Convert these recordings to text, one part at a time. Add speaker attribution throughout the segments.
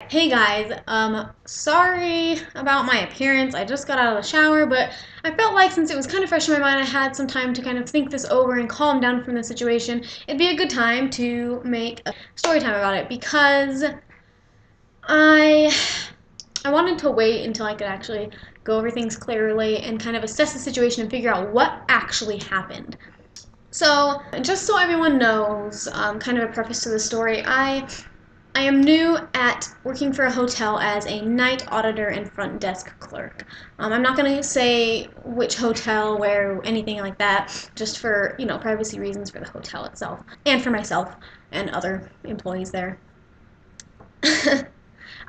Speaker 1: Hey guys, sorry about my appearance. I just got out of the shower, but I felt like since it was kind of fresh in my mind, I had some time to kind of think this over and calm down from the situation. It'd be a good time to make a story time about it because I I wanted to wait until I could actually go over things clearly and kind of assess the situation and figure out what actually happened. So, just so everyone knows, kind of a preface to the story, I am new at working for a hotel as a night auditor and front desk clerk. I'm not going to say which hotel, where, anything like that, just for, privacy reasons for the hotel itself and for myself and other employees there.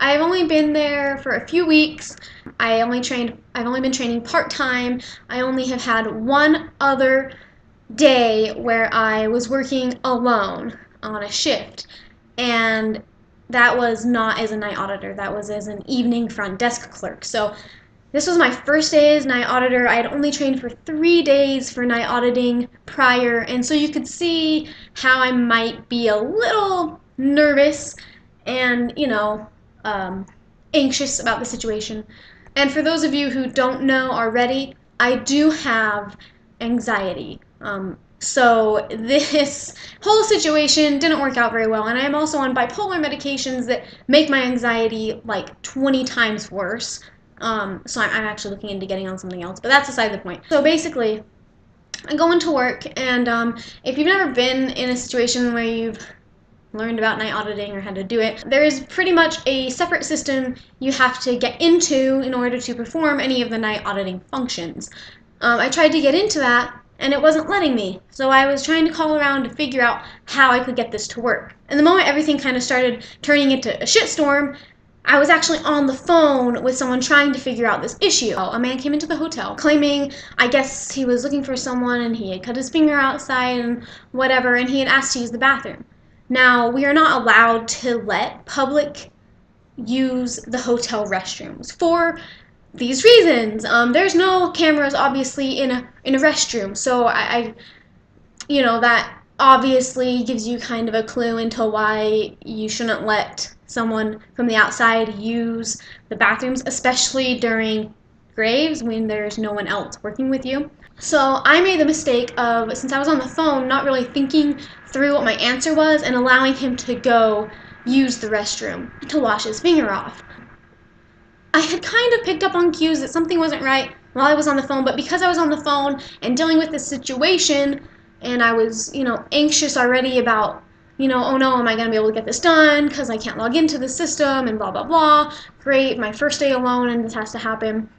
Speaker 1: I've only been there for a few weeks. I've only been training part-time. I only have had one other day where I was working alone on a shift. And that was not as a night auditor. That was as an evening front desk clerk. So this was my first day as night auditor. I had only trained for 3 days for night auditing prior, and so you could see how I might be a little nervous and, anxious about the situation. And for those of you who don't know already, I do have anxiety. So this whole situation didn't work out very well, and I'm also on bipolar medications that make my anxiety like 20 times worse. So I'm actually looking into getting on something else, but that's aside the point. So basically, I go into work, and if you've never been in a situation where you've learned about night auditing or how to do it, there is pretty much a separate system you have to get into in order to perform any of the night auditing functions. I tried to get into that, and it wasn't letting me. So I was trying to call around to figure out how I could get this to work. And the moment everything kind of started turning into a shitstorm, I was actually on the phone with someone trying to figure out this issue. A man came into the hotel claiming, I guess he was looking for someone and he had cut his finger outside and whatever, and he had asked to use the bathroom. Now, we are not allowed to let public use the hotel restrooms for these reasons. There's no cameras, obviously, in a restroom, so that obviously gives you kind of a clue into why you shouldn't let someone from the outside use the bathrooms, especially during graves when there's no one else working with you. So I made the mistake of, since I was on the phone, not really thinking through what my answer was and allowing him to go use the restroom to wash his finger off. I had kind of picked up on cues that something wasn't right while I was on the phone, but because I was on the phone and dealing with this situation, and I was, anxious already about, oh no, am I going to be able to get this done because I can't log into the system and blah, blah, blah. Great, my first day alone and this has to happen.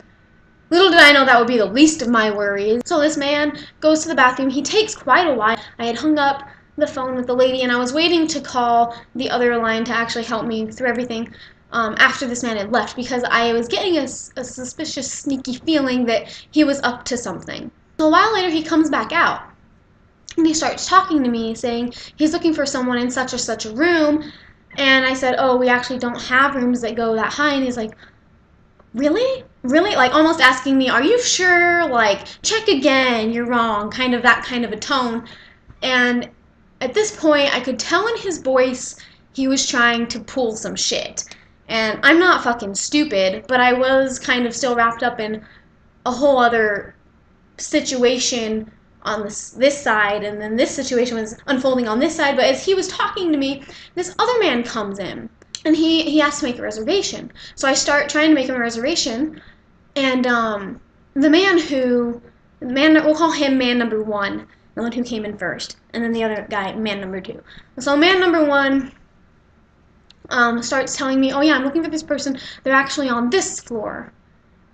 Speaker 1: Little did I know that would be the least of my worries. So this man goes to the bathroom. He takes quite a while. I had hung up the phone with the lady, and I was waiting to call the other line to actually help me through everything after this man had left, because I was getting a suspicious, sneaky feeling that he was up to something. So a while later, he comes back out, and he starts talking to me, saying he's looking for someone in such or such a room. And I said, oh, we actually don't have rooms that go that high. And he's like, really? Really? Like almost asking me, are you sure? Like, check again, you're wrong. Kind of that kind of a tone. And at this point, I could tell in his voice he was trying to pull some shit. And I'm not fucking stupid, but I was kind of still wrapped up in a whole other situation on this side, and then this situation was unfolding on this side. But as he was talking to me, this other man comes in, and he asked to make a reservation. So I start trying to make him a reservation, and the man, we'll call him man number one, the one who came in first, and then the other guy, man number two. So man number one starts telling me, oh yeah, I'm looking for this person. They're actually on this floor,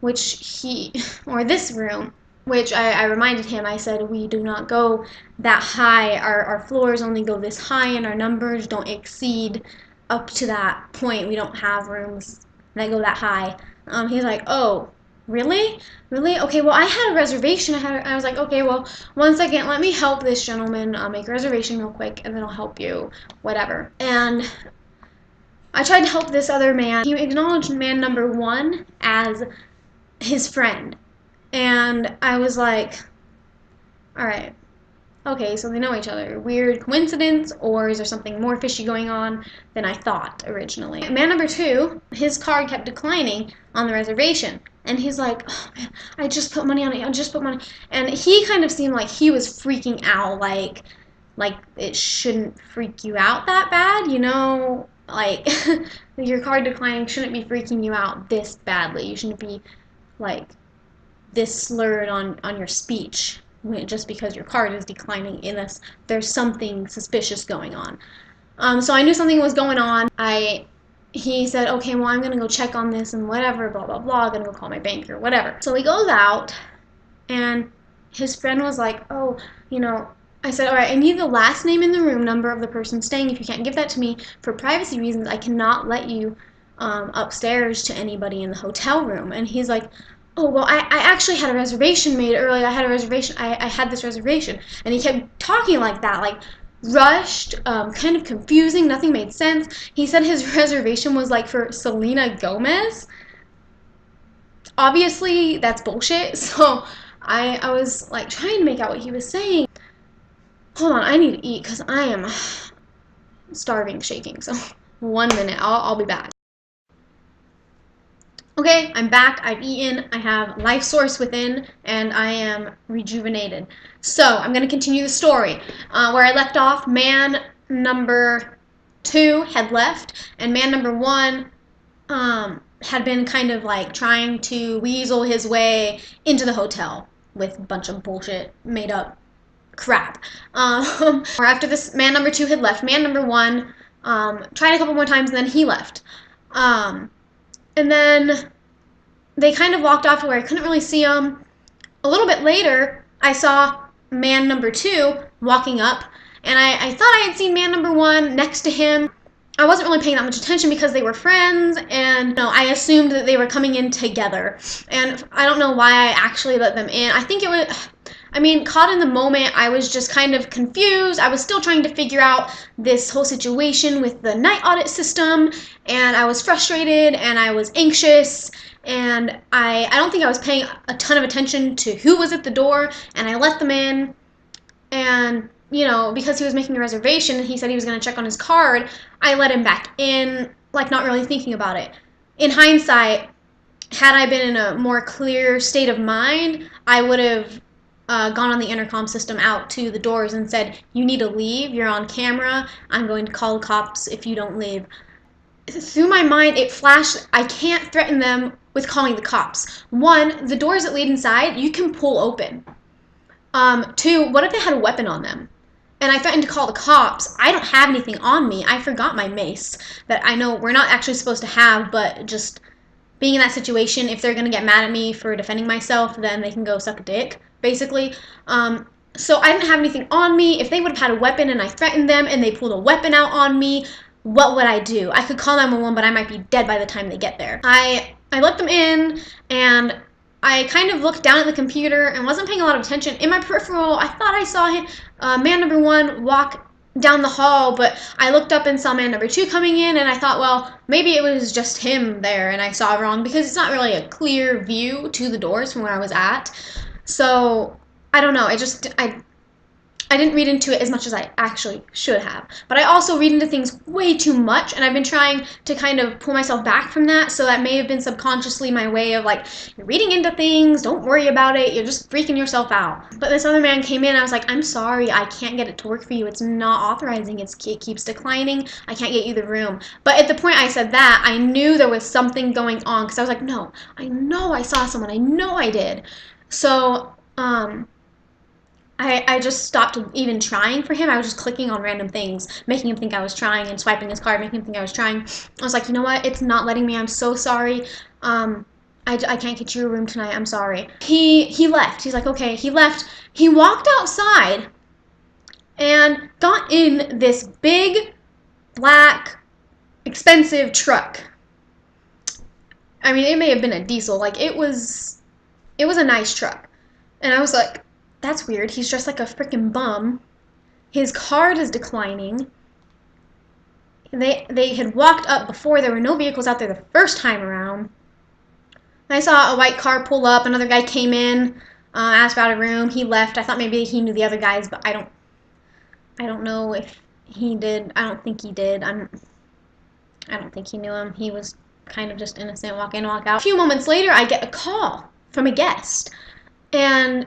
Speaker 1: or this room, which I reminded him. I said, we do not go that high. Our floors only go this high, and our numbers don't exceed up to that point. We don't have rooms that go that high. He's like, oh, really? Really? Okay, well, I had a reservation. I was like, okay, well, one second, let me help this gentleman make a reservation real quick, and then I'll help you, whatever. And I tried to help this other man. He acknowledged man number one as his friend. And I was like, all right, okay, so they know each other. Weird coincidence, or is there something more fishy going on than I thought originally? Man number 2, his card kept declining on the reservation. And he's like, oh man, I just put money on it, I just put money. And he kind of seemed like he was freaking out, like it shouldn't freak you out that bad, you know? Like, your card declining shouldn't be freaking you out this badly. You shouldn't be, like, this slurred on your speech just because your card is declining unless there's something suspicious going on. So I knew something was going on. He said, okay, well, I'm gonna go check on this and whatever, blah, blah, blah, I'm gonna go call my banker, whatever. So he goes out, and his friend was like, oh, you know, I said, all right, I need the last name and the room number of the person staying. If you can't give that to me for privacy reasons, I cannot let you upstairs to anybody in the hotel room. And he's like, oh, well, I actually had a reservation made earlier. I had this reservation. And he kept talking like that, like rushed, kind of confusing. Nothing made sense. He said his reservation was like for Selena Gomez. Obviously, that's bullshit. So I was like trying to make out what he was saying. Hold on, I need to eat because I am starving, shaking. So 1 minute, I'll be back. Okay, I'm back, I've eaten, I have life source within, and I am rejuvenated. So, I'm going to continue the story. Where I left off, man number 2 had left, and man number 1 had been kind of like trying to weasel his way into the hotel with a bunch of bullshit made up crap. Or after this, man number 2 had left, man number 1 tried a couple more times, and then he left. And then they kind of walked off to where I couldn't really see them. A little bit later, I saw man number 2 walking up, and I thought I had seen man number 1 next to him. I wasn't really paying that much attention because they were friends, and I assumed that they were coming in together. And I don't know why I actually let them in. I think it was, caught in the moment, I was just kind of confused. I was still trying to figure out this whole situation with the night audit system, and I was frustrated, and I was anxious, and I don't think I was paying a ton of attention to who was at the door, and I let them in, and, because he was making a reservation, and he said he was going to check on his card, I let him back in, like, not really thinking about it. In hindsight, had I been in a more clear state of mind, I would have gone on the intercom system out to the doors and said, you need to leave, you're on camera, I'm going to call the cops if you don't leave. Through my mind, it flashed, I can't threaten them with calling the cops. 1, the doors that lead inside, you can pull open. 2, what if they had a weapon on them? And I threatened to call the cops. I don't have anything on me. I forgot my mace that I know we're not actually supposed to have, but just being in that situation, if they're going to get mad at me for defending myself, then they can go suck a dick, basically. So I didn't have anything on me. If they would have had a weapon and I threatened them and they pulled a weapon out on me, what would I do? I could call 911, but I might be dead by the time they get there. I let them in, and I kind of looked down at the computer and wasn't paying a lot of attention. In my peripheral, I thought I saw him, man number 1 walk down the hall, but I looked up and saw man number 2 coming in, and I thought, well, maybe it was just him there and I saw wrong, because it's not really a clear view to the doors from where I was at. So I don't know, I didn't read into it as much as I actually should have. But I also read into things way too much, and I've been trying to kind of pull myself back from that, so that may have been subconsciously my way of like, you're reading into things, don't worry about it, you're just freaking yourself out. But this other man came in, I was like, I'm sorry, I can't get it to work for you, it's not authorizing, it keeps declining, I can't get you the room. But at the point I said that, I knew there was something going on, because I was like, no, I know I saw someone, I know I did. So, I just stopped even trying for him. I was just clicking on random things, making him think I was trying, and swiping his card, making him think I was trying. I was like, you know what? It's not letting me. I'm so sorry. I can't get you a room tonight. I'm sorry. He left. He's like, okay. He left. He walked outside and got in this big, black, expensive truck. I mean, it may have been a diesel. Like, it was a nice truck. And I was like, that's weird. He's dressed like a freaking bum. His card is declining. They had walked up before. There were no vehicles out there the first time around. I saw a white car pull up. Another guy came in, asked about a room. He left. I thought maybe he knew the other guys, but I don't I don't know if he did. I don't think he did. I don't think he knew him. He was kind of just innocent, walk in, walk out. A few moments later, I get a call from a guest, and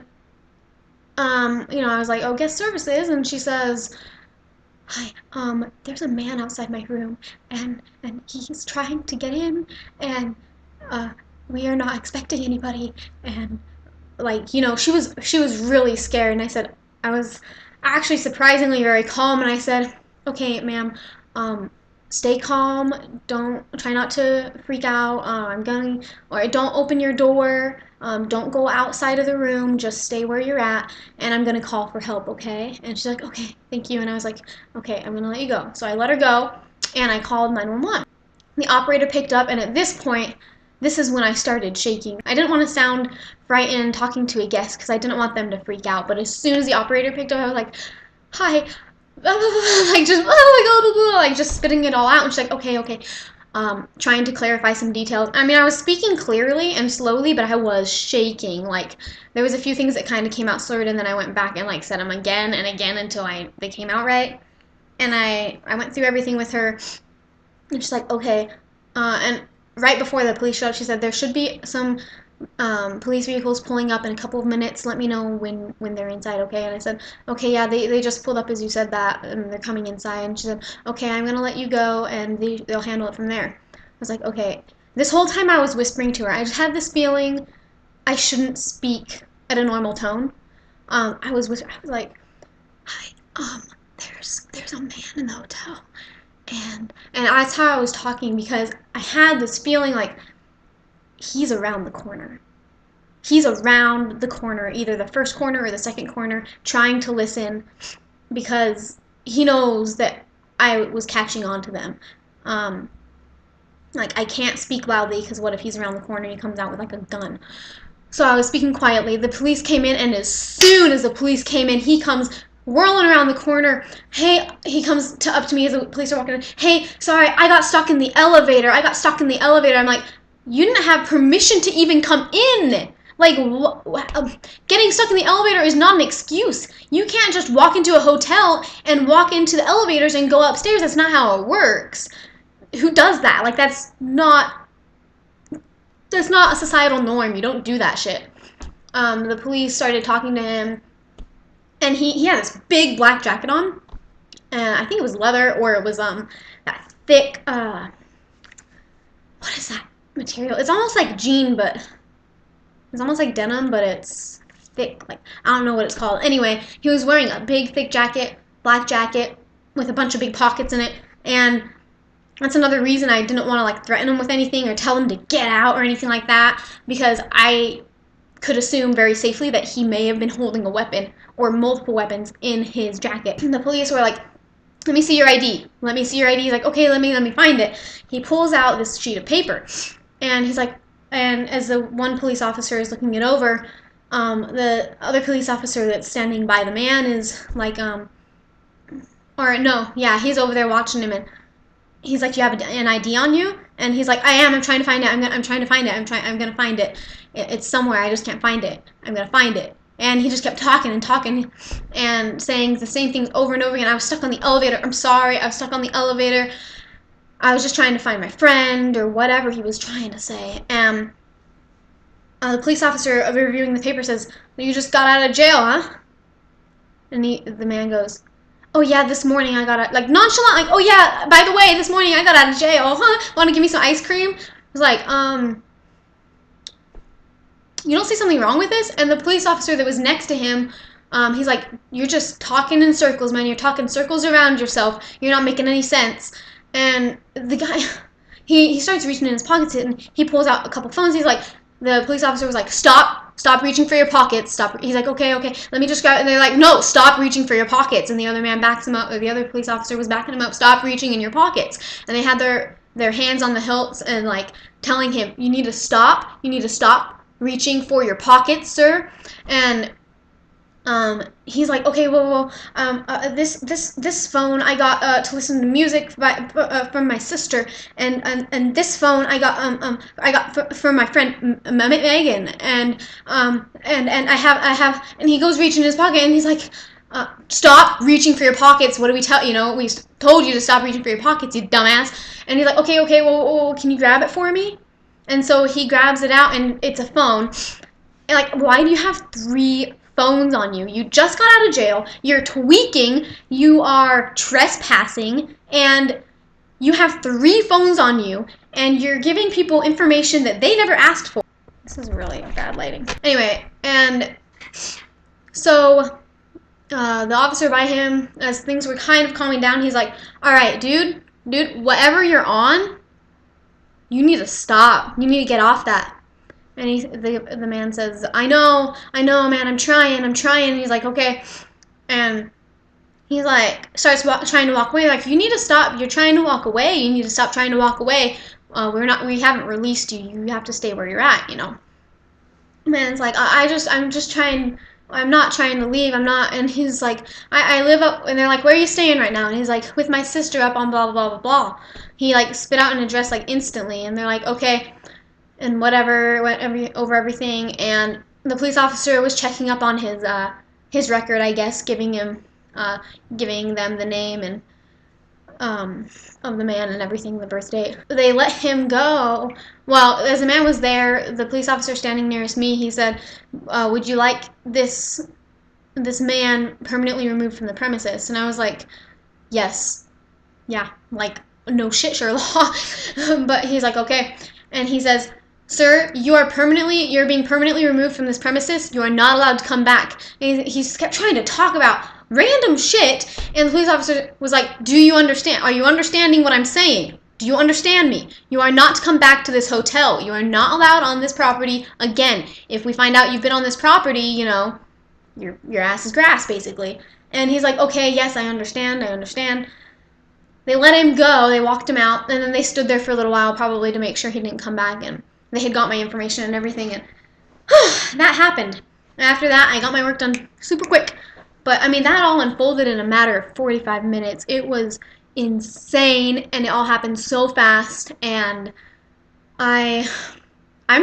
Speaker 1: I was like, "Oh, guest services," and she says, "Hi, there's a man outside my room, and he's trying to get in, and uh, we are not expecting anybody." And she was really scared, and I was actually surprisingly very calm, and I said, "Okay, ma'am, stay calm. Don't try not to freak out. Don't open your door. Don't go outside of the room. Just stay where you're at, and I'm gonna call for help, okay?" And she's like, "Okay, thank you." And I was like, "Okay, I'm gonna let you go." So I let her go, and I called 911. The operator picked up, and at this point, this is when I started shaking. I didn't want to sound frightened talking to a guest because I didn't want them to freak out. But as soon as the operator picked up, I was like, "Hi," like just oh my god, like just spitting it all out. And she's like, "Okay, okay." Trying to clarify some details. I mean, I was speaking clearly and slowly, but I was shaking. Like there was a few things that kind of came out slurred, and then I went back and like said them again and again until they came out right. And I went through everything with her, and she's like, "Okay." And right before the police showed up, she said, "There should be some police vehicles pulling up in a couple of minutes. Let me know when they're inside, okay?" And I said, "Okay, yeah, they just pulled up as you said that, and they're coming inside." And she said, "Okay, I'm going to let you go, and they'll handle it from there." I was like, "Okay." This whole time I was whispering to her. I just had this feeling I shouldn't speak at a normal tone. I was like, "Hi, there's a man in the hotel." And that's how I was talking because I had this feeling like he's around the corner. He's around the corner, either the first corner or the second corner, trying to listen because he knows that I was catching on to them. Um, like, I can't speak loudly because what if he's around the corner and he comes out with like a gun? So I was speaking quietly. The police came in, and as soon as the police came in, he comes whirling around the corner. Hey, he comes up to me as the police are walking in. "Hey, sorry, I got stuck in the elevator. I got stuck in the elevator." I'm like, "You didn't have permission to even come in." Like, getting stuck in the elevator is not an excuse. You can't just walk into a hotel and walk into the elevators and go upstairs. That's not how it works. Who does that? Like, that's not a societal norm. You don't do that shit. The police started talking to him, and he had this big black jacket on, and I think it was leather, or it was that thick what is that material? It's almost like jean, but it's almost like denim, but it's thick. Like, I don't know what it's called. Anyway, he was wearing a big thick jacket, black jacket with a bunch of big pockets in it, and that's another reason I didn't want to like threaten him with anything or tell him to get out or anything like that, because I could assume very safely that he may have been holding a weapon or multiple weapons in his jacket. And the police were like, "Let me see your ID. Let me see your ID." He's like, "Okay, let me find it." He pulls out this sheet of paper, and he's like, and as the one police officer is looking it over, the other police officer that's standing by the man is like, or no, yeah, he's over there watching him, and he's like, "Do you have an ID on you?" And he's like, "I am. I'm trying to find it. I'm trying to find it. I'm gonna find it. It's somewhere. I just can't find it. I'm gonna find it." And he just kept talking and talking and saying the same things over and over again. "I was stuck on the elevator. I'm sorry. I was stuck on the elevator. I was just trying to find my friend," or whatever he was trying to say. And the police officer reviewing the paper says, "You just got out of jail, huh?" And the man goes, "Oh yeah, this morning I got out," like nonchalant, like, "Oh yeah, by the way, this morning I got out of jail, huh? Want to give me some ice cream?" I was like, "You don't see something wrong with this?" And the police officer that was next to him, he's like, "You're just talking in circles, man. You're talking circles around yourself. You're not making any sense." And the guy, he starts reaching in his pockets, and he pulls out a couple phones. He's like, the police officer was like, Stop reaching for your pockets. Stop." He's like, "Okay, okay, let me just grab," and they're like, "No, stop reaching for your pockets." And the other man backs him up, or the other police officer was backing him up, "Stop reaching in your pockets." And they had their hands on the hilts and like telling him, "You need to stop. You need to stop reaching for your pockets, sir." And he's like, "Okay, well, this phone I got to listen to music from my sister, and this phone I got from my friend Megan, and I have," and he goes reaching in his pocket, and he's like, stop reaching for your pockets. What do we tell, we told you to stop reaching for your pockets, you dumbass. And he's like, okay, well, can you grab it for me? And so he grabs it out, and it's a phone. And like, why do you have 3 phones on you? You just got out of jail, you're tweaking, you are trespassing, and you have 3 phones on you, and you're giving people information that they never asked for. This is really bad lighting. Anyway, and so the officer by him, as things were kind of calming down, he's like, all right, dude, whatever you're on, you need to stop. You need to get off that. And the man says, I know, man, I'm trying. And he's like, okay. And he's like, starts trying to walk away. Like, you need to stop. You're trying to walk away. You need to stop trying to walk away. We haven't released you. You have to stay where you're at, The man's like, I'm just trying. I'm not trying to leave. I'm not. And he's like, I live up. And they're like, where are you staying right now? And he's like, with my sister up on blah, blah, blah, blah, blah. He like spit out an address like instantly. And they're like, okay. And whatever, went over everything. And the police officer was checking up on his record, I guess, giving them the name and of the man and everything, the birth date. They let him go. Well, as the man was there, the police officer standing nearest me, he said, would you like this man permanently removed from the premises? And I was like, yes. Yeah, like, no shit, Sherlock. But he's like, okay. And he says, sir, you're being permanently removed from this premises. You are not allowed to come back. And he kept trying to talk about random shit, and the police officer was like, do you understand? Are you understanding what I'm saying? Do you understand me? You are not to come back to this hotel. You are not allowed on this property again. If we find out you've been on this property, your ass is grass, basically. And he's like, okay, yes, I understand. They let him go. They walked him out, and then they stood there for a little while, probably to make sure he didn't come back, and they had got my information and everything, and that happened. And after that, I got my work done super quick. But, I mean, that all unfolded in a matter of 45 minutes. It was insane, and it all happened so fast, and I'm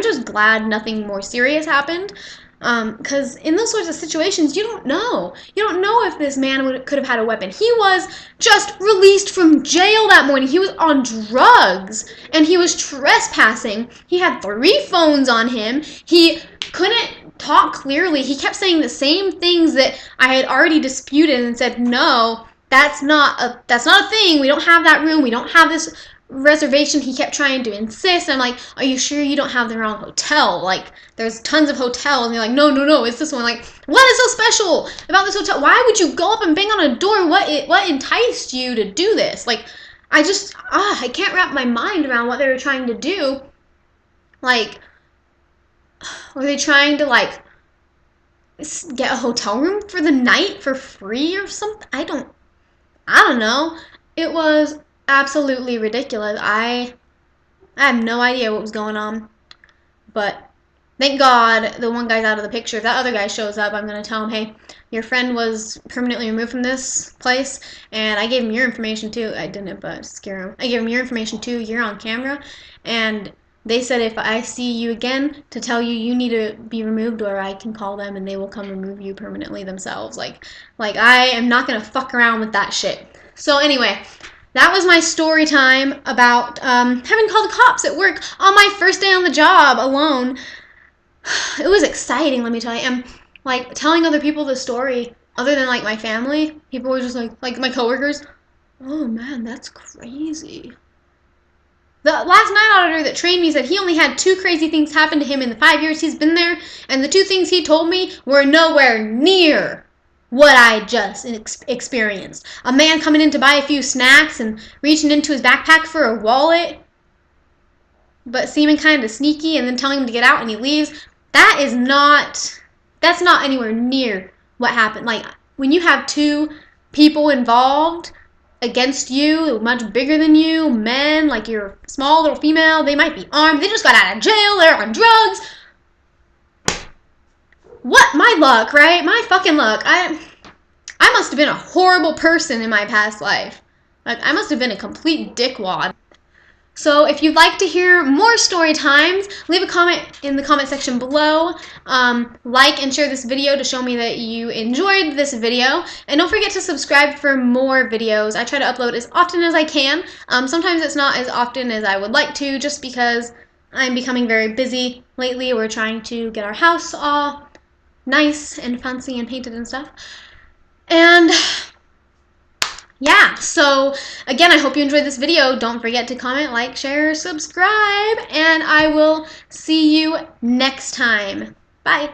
Speaker 1: just glad nothing more serious happened, because in those sorts of situations, you don't know. You don't know if this man could have had a weapon. He was just released from jail that morning. He was on drugs, and he was trespassing. He had 3 phones on him. He couldn't talk clearly. He kept saying the same things that I had already disputed and said, no, that's not a thing. We don't have that room. We don't have this reservation. He kept trying to insist. I'm like, are you sure you don't have the wrong hotel? Like, there's tons of hotels. And they're like, no, it's this one. Like, what is so special about this hotel? Why would you go up and bang on a door? What enticed you to do this? Like, I can't wrap my mind around what they were trying to do. Like, were they trying to, like, get a hotel room for the night for free or something? I don't know. It was absolutely ridiculous. I have no idea what was going on. But thank God the one guy's out of the picture. If that other guy shows up, I'm going to tell him, hey, your friend was permanently removed from this place, and I gave him your information too. I didn't, but scare him. I gave him your information too. You're on camera, and they said if I see you again to tell you need to be removed, or I can call them and they will come remove you permanently themselves. Like I am not going to fuck around with that shit. So anyway, that was my story time about having called the cops at work on my first day on the job alone. It was exciting, let me tell you. And like telling other people the story, other than like my family, people were just like my coworkers, oh man, that's crazy. The last night auditor that trained me said he only had 2 crazy things happen to him in the 5 years he's been there, and the 2 things he told me were nowhere near what I just experienced. A man coming in to buy a few snacks and reaching into his backpack for a wallet, but seeming kind of sneaky, and then telling him to get out and he leaves. That's not anywhere near what happened. Like, when you have 2 people involved against you, much bigger than you, men, like you're a small little female, they might be armed, they just got out of jail, they're on drugs. What? My luck, right? My fucking luck. I must have been a horrible person in my past life. Like, I must have been a complete dickwad. So if you'd like to hear more story times, leave a comment in the comment section below. Like and share this video to show me that you enjoyed this video. And don't forget to subscribe for more videos. I try to upload as often as I can. Sometimes it's not as often as I would like to, just because I'm becoming very busy lately. We're trying to get our house all nice and fancy and painted and stuff. And yeah, so again, I hope you enjoyed this video. Don't forget to comment, like, share, subscribe, and I will see you next time. Bye.